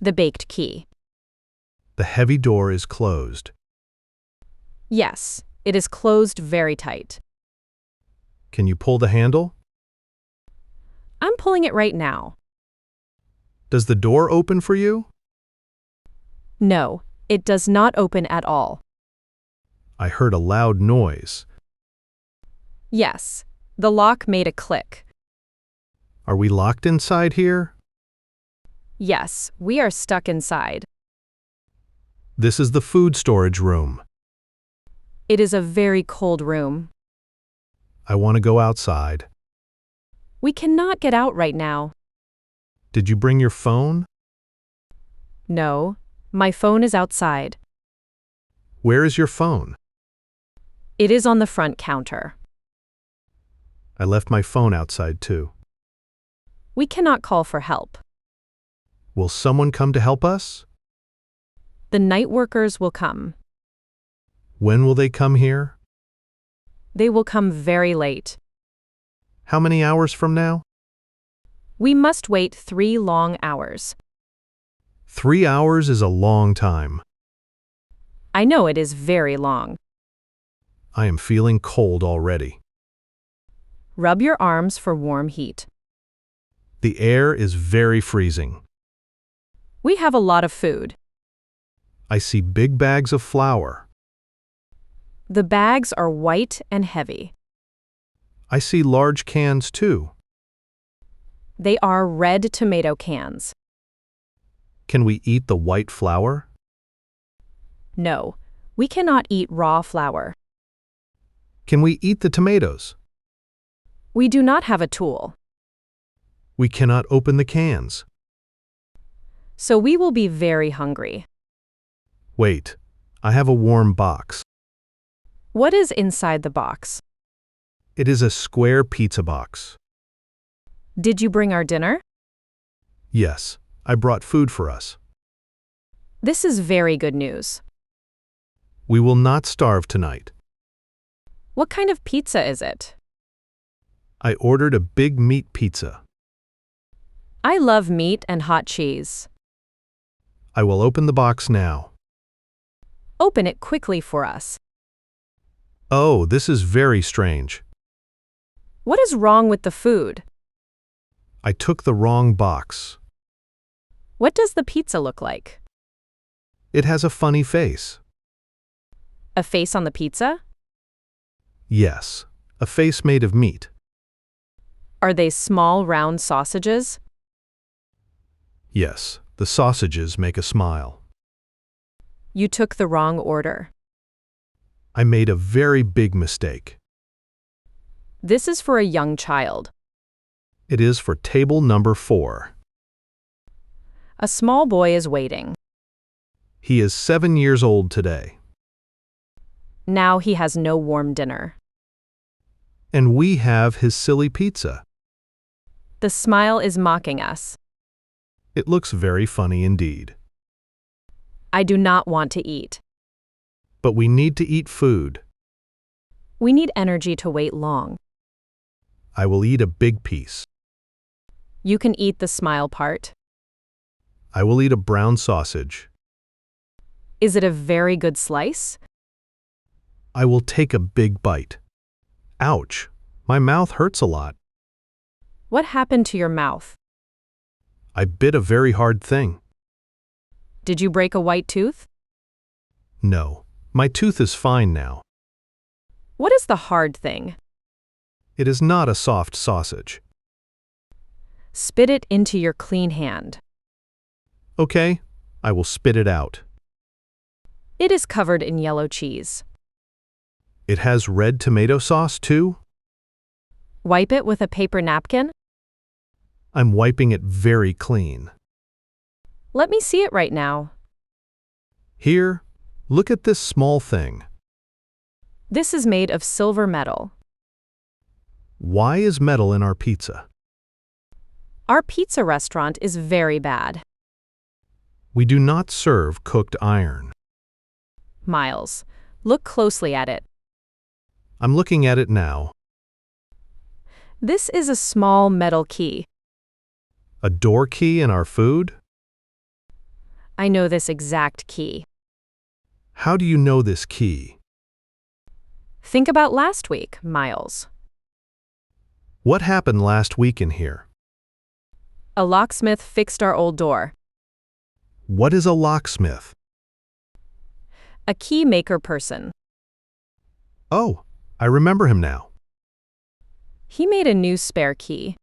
The baked key. The heavy door is closed. Yes, it is closed very tight. Can you pull the handle? I'm pulling it right now. Does the door open for you? No, it does not open at all. I heard a loud noise. Yes, the lock made a click. Are we locked inside here? Yes, we are stuck inside. This is the food storage room. It is a very cold room. I want to go outside. We cannot get out right now. Did you bring your phone? No, my phone is outside. Where is your phone? It is on the front counter. I left my phone outside too. We cannot call for help. Will someone come to help us? The night workers will come. When will they come here? They will come very late. How many hours from now? We must wait 3 long hours. 3 hours is a long time. I know it is very long. I am feeling cold already. Rub your arms for warm heat. The air is very freezing. We have a lot of food. I see big bags of flour. The bags are white and heavy. I see large cans too. They are red tomato cans. Can we eat the white flour? No, we cannot eat raw flour. Can we eat the tomatoes? We do not have a tool. We cannot open the cans. So we will be very hungry. Wait, I have a warm box. What is inside the box? It is a square pizza box. Did you bring our dinner? Yes, I brought food for us. This is very good news. We will not starve tonight. What kind of pizza is it? I ordered a big meat pizza. I love meat and hot cheese. I will open the box now. Open it quickly for us. Oh, this is very strange. What is wrong with the food? I took the wrong box. What does the pizza look like? It has a funny face. A face on the pizza? Yes, a face made of meat. Are they small round sausages? Yes, the sausages make a smile. You took the wrong order. I made a very big mistake. This is for a young child. It is for table number 4. A small boy is waiting. He is 7 years old today. Now he has no warm dinner. And we have his silly pizza. The smile is mocking us. It looks very funny indeed. I do not want to eat. But we need to eat food. We need energy to wait long. I will eat a big piece. You can eat the smile part. I will eat a brown sausage. Is it a very good slice? I will take a big bite. Ouch, my mouth hurts a lot. What happened to your mouth? I bit a very hard thing. Did you break a white tooth? No, my tooth is fine now. What is the hard thing? It is not a soft sausage. Spit it into your clean hand. Okay, I will spit it out. It is covered in yellow cheese. It has red tomato sauce too? Wipe it with a paper napkin. I'm wiping it very clean. Let me see it right now. Here, look at this small thing. This is made of silver metal. Why is metal in our pizza? Our pizza restaurant is very bad. We do not serve cooked iron. Miles, look closely at it. I'm looking at it now. This is a small metal key. A door key in our food? I know this exact key. How do you know this key? Think about last week, Miles. What happened last week in here? A locksmith fixed our old door. What is a locksmith? A key maker person. Oh, I remember him now. He made a new spare key,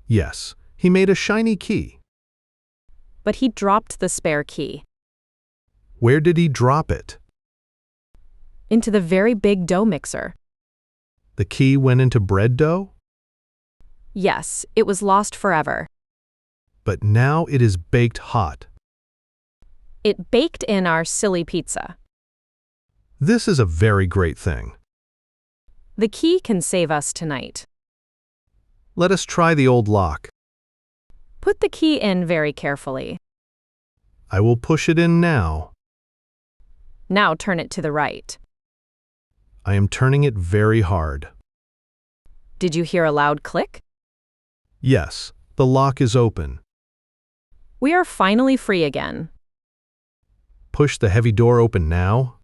Yes, he made a shiny key. but he dropped the spare key Where did he drop it? into the very big dough mixer. The key went into bread dough? Yes, it was lost forever. But now it is baked hot. It baked in our silly pizza. This is a very great thing. The key can save us tonight. Let us try the old lock. Put the key in very carefully. I will push it in now. Now turn it to the right. I am turning it very hard. Did you hear a loud click? Yes, the lock is open. We are finally free again. Push the heavy door open now.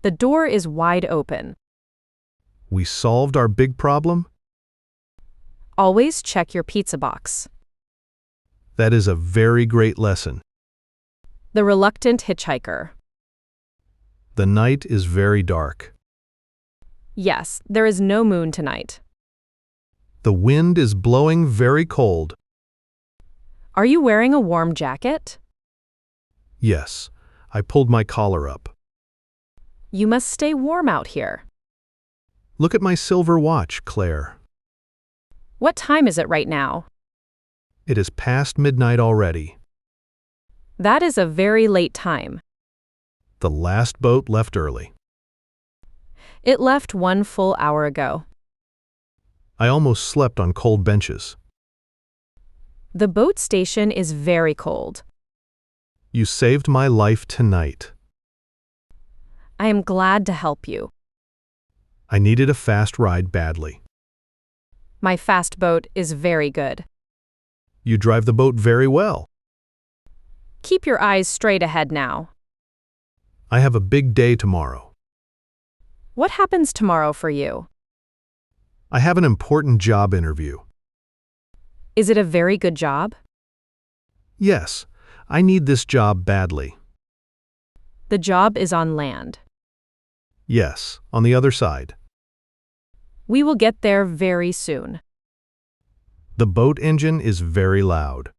The door is wide open. We solved our big problem? Always check your pizza box. That is a very great lesson. The reluctant hitchhiker. The night is very dark. Yes, there is no moon tonight. The wind is blowing very cold. Are you wearing a warm jacket? Yes, I pulled my collar up. You must stay warm out here. Look at my silver watch, Claire. What time is it right now? It is past midnight already. That is a very late time. The last boat left early. It left 1 full hour ago. I almost slept on cold benches. The boat station is very cold. You saved my life tonight. I am glad to help you. I needed a fast ride badly. My fast boat is very good. You drive the boat very well. Keep your eyes straight ahead now. I have a big day tomorrow. What happens tomorrow for you? I have an important job interview. Is it a very good job? Yes, I need this job badly. The job is on land. Yes, on the other side. We will get there very soon. The boat engine is very loud.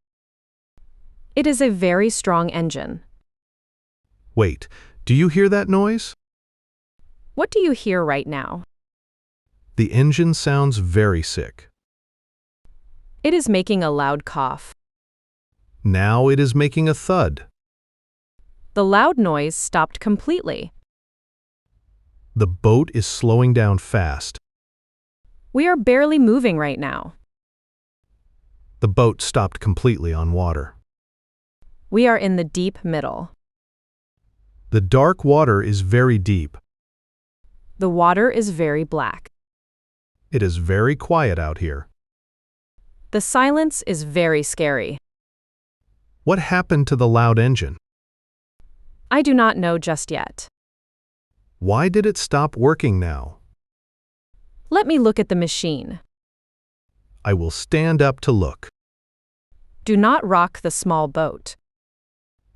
It is a very strong engine. Wait, do you hear that noise? What do you hear right now? The engine sounds very sick. It is making a loud cough. Now it is making a thud. The loud noise stopped completely. The boat is slowing down fast. We are barely moving right now. The boat stopped completely on water. We are in the deep middle. The dark water is very deep. The water is very black. It is very quiet out here. The silence is very scary. What happened to the loud engine? I do not know just yet. Why did it stop working now? Let me look at the machine. I will stand up to look. Do not rock the small boat.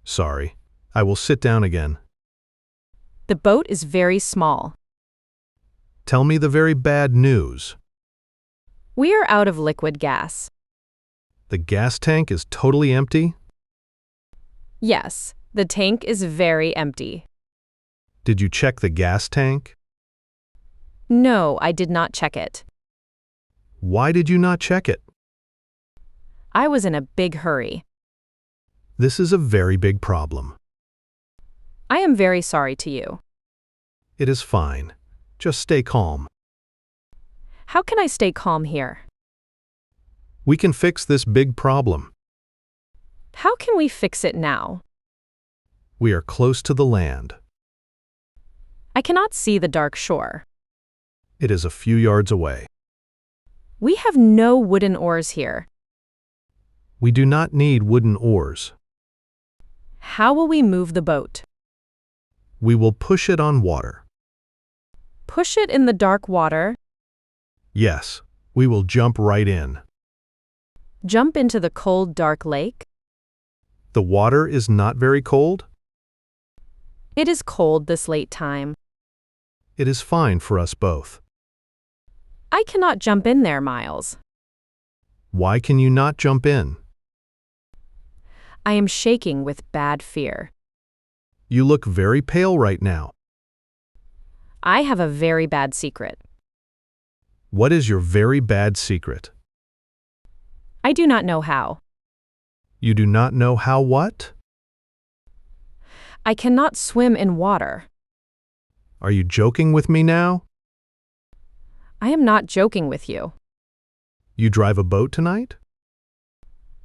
Sorry, I will sit down again. The boat is very small. Tell me the very bad news. We are out of liquid gas. The gas tank is totally empty? Yes, the tank is very empty. Did you check the gas tank? No, I did not check it. Why did you not check it? I was in a big hurry. This is a very big problem. I am very sorry to you. It is fine. Just stay calm. How can I stay calm here? We can fix this big problem. How can we fix it now? We are close to the land. I cannot see the dark shore. It is a few yards away. We have no wooden oars here. We do not need wooden oars. How will we move the boat? We will push it on water. Push it in the dark water. Yes, we will jump right in. Jump into the cold, dark lake. The water is not very cold. It is cold this late time. It is fine for us both. I cannot jump in there, Miles. Why can you not jump in? I am shaking with bad fear. You look very pale right now. I have a very bad secret. What is your very bad secret? I do not know how. You do not know how what? I cannot swim in water. Are you joking with me now? I am not joking with you. You drive a boat tonight?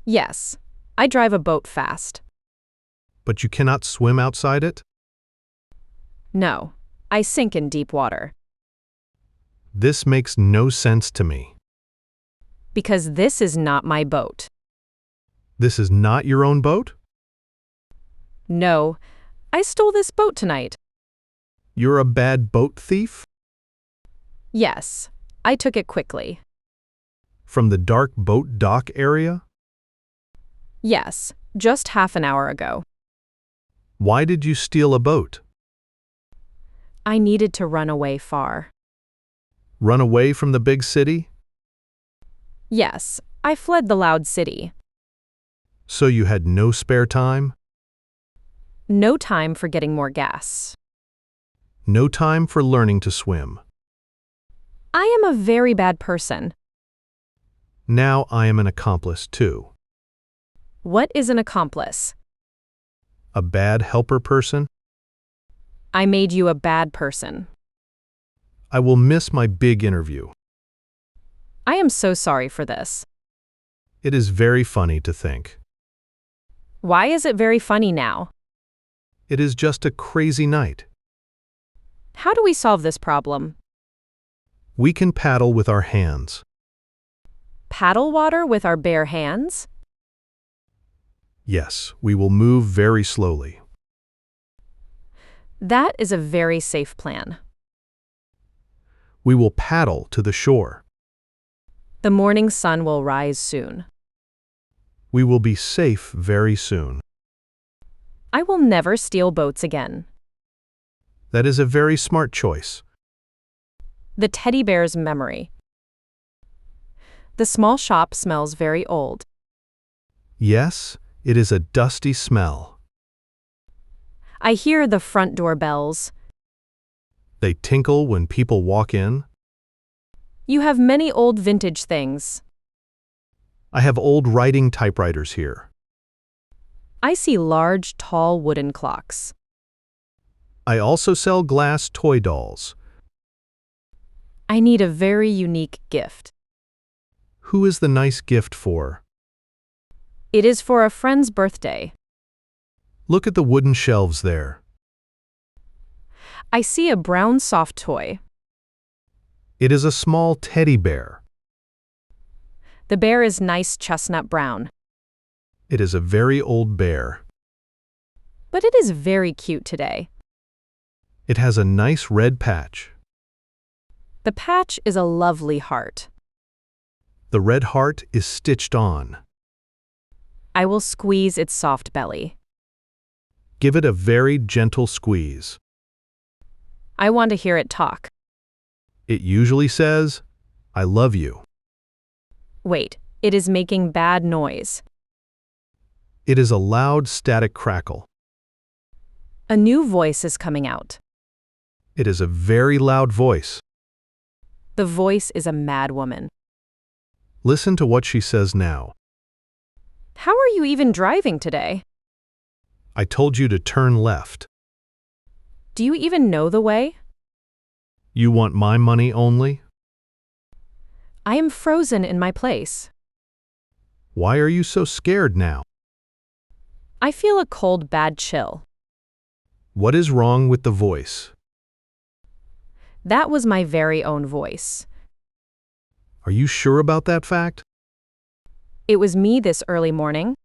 Yes, I drive a boat fast. But you cannot swim outside it? No, I sink in deep water. This makes no sense to me. Because this is not my boat. This is not your own boat? No, I stole this boat tonight. You're a bad boat thief? Yes, I took it quickly. From the dark boat dock area? Yes, just half an hour ago. Why did you steal a boat? I needed to run away far. Run away from the big city? Yes, I fled the loud city. So you had no spare time? No time for getting more gas. No time for learning to swim. I am a very bad person. Now I am an accomplice too. What is an accomplice? A bad helper person? I made you a bad person. I will miss my big interview. I am so sorry for this. It is very funny to think. Why is it very funny now? It is just a crazy night. How do we solve this problem? We can paddle with our hands. Paddle water with our bare hands? Yes, we will move very slowly. That is a very safe plan. We will paddle to the shore. The morning sun will rise soon. We will be safe very soon. I will never steal boats again. That is a very smart choice. The teddy bear's memory. The small shop smells very old. Yes, it is a dusty smell. I hear the front door bells. They tinkle when people walk in. You have many old vintage things. I have old writing typewriters here. I see large, tall wooden clocks. I also sell glass toy dolls. I need a very unique gift. Who is the nice gift for? It is for a friend's birthday. Look at the wooden shelves there. I see a brown soft toy. It is a small teddy bear. The bear is nice chestnut brown. It is a very old bear. But it is very cute today. It has a nice red patch. The patch is a lovely heart. The red heart is stitched on. I will squeeze its soft belly. Give it a very gentle squeeze. I want to hear it talk. It usually says, "I love you." Wait, it is making bad noise. It is a loud static crackle. A new voice is coming out. It is a very loud voice. The voice is a mad woman. Listen to what she says now. How are you even driving today? I told you to turn left. Do you even know the way? You want my money only? I am frozen in my place. Why are you so scared now? I feel a cold, bad chill. What is wrong with the voice? That was my very own voice. Are you sure about that fact? It was me this early morning.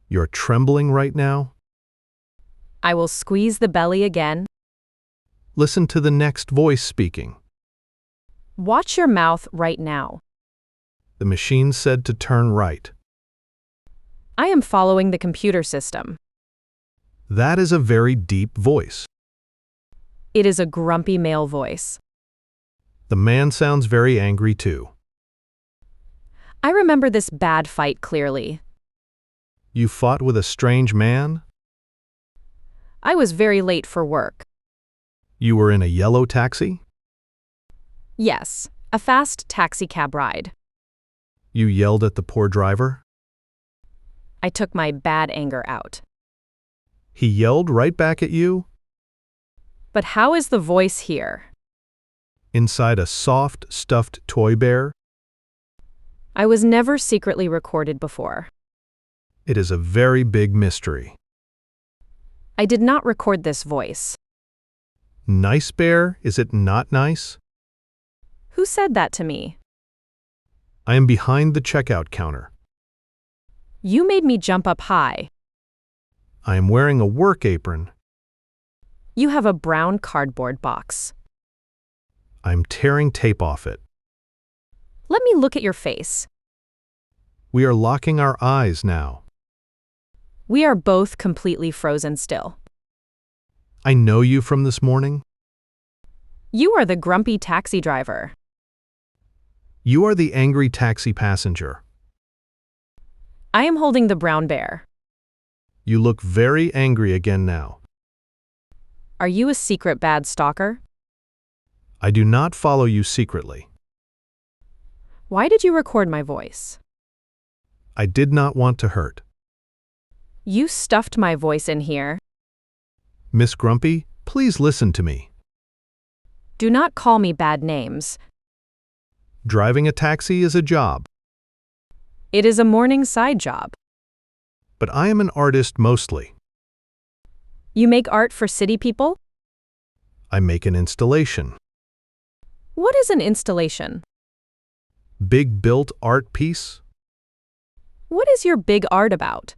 You're trembling right now? I will squeeze the belly again. Listen to the next voice speaking. Watch your mouth right now. The machine said to turn right. I am following the computer system. That is a very deep voice. It is a grumpy male voice. The man sounds very angry too. I remember this bad fight clearly. You fought with a strange man? I was very late for work. You were in a yellow taxi? Yes, a fast taxi cab ride. You yelled at the poor driver? I took my bad anger out. He yelled right back at you? But how is the voice here? Inside a soft, stuffed toy bear? I was never secretly recorded before. It is a very big mystery. I did not record this voice. Nice bear, is it not nice? Who said that to me? I am behind the checkout counter. You made me jump up high. I am wearing a work apron. You have a brown cardboard box. I'm tearing tape off it. Let me look at your face. We are locking our eyes now. We are both completely frozen still. I know you from this morning. You are the grumpy taxi driver. You are the angry taxi passenger. I am holding the brown bear. You look very angry again now. Are you a secret bad stalker? I do not follow you secretly. Why did you record my voice? I did not want to hurt. You stuffed my voice in here. Miss Grumpy, please listen to me. Do not call me bad names. Driving a taxi is a job, It is a morning side job. but I am an artist mostly. You make art for city people? I make an installation. What is an installation? Big built art piece? What is your big art about?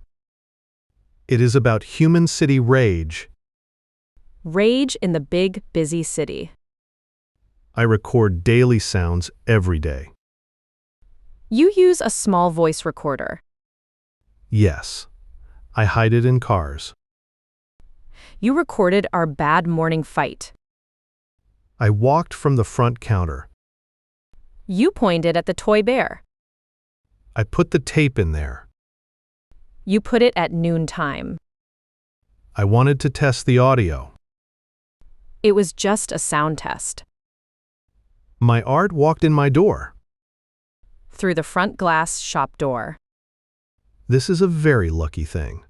It is about human city rage. Rage in the big, busy city. I record daily sounds every day. You use a small voice recorder. Yes, I hide it in cars. You recorded our bad morning fight. I walked from the front counter. You pointed at the toy bear. I put the tape in there. You put it at noontime. I wanted to test the audio. It was just a sound test. My art walked in my door. Through the front glass shop door. This is a very lucky thing.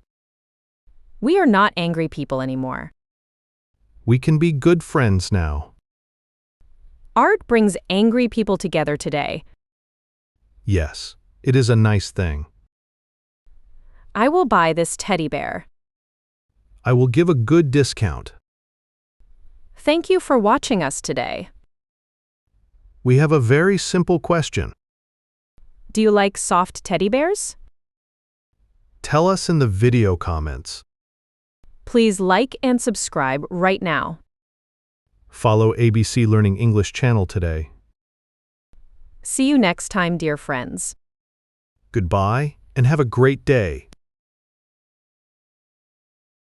We are not angry people anymore. We can be good friends now. Art brings angry people together today. Yes, it is a nice thing. I will buy this teddy bear. I will give a good discount. Thank you for watching us today. We have a very simple question. Do you like soft teddy bears? Tell us in the video comments. Please like and subscribe right now. Follow ABC Learning English channel today. See you next time, dear friends. Goodbye and have a great day.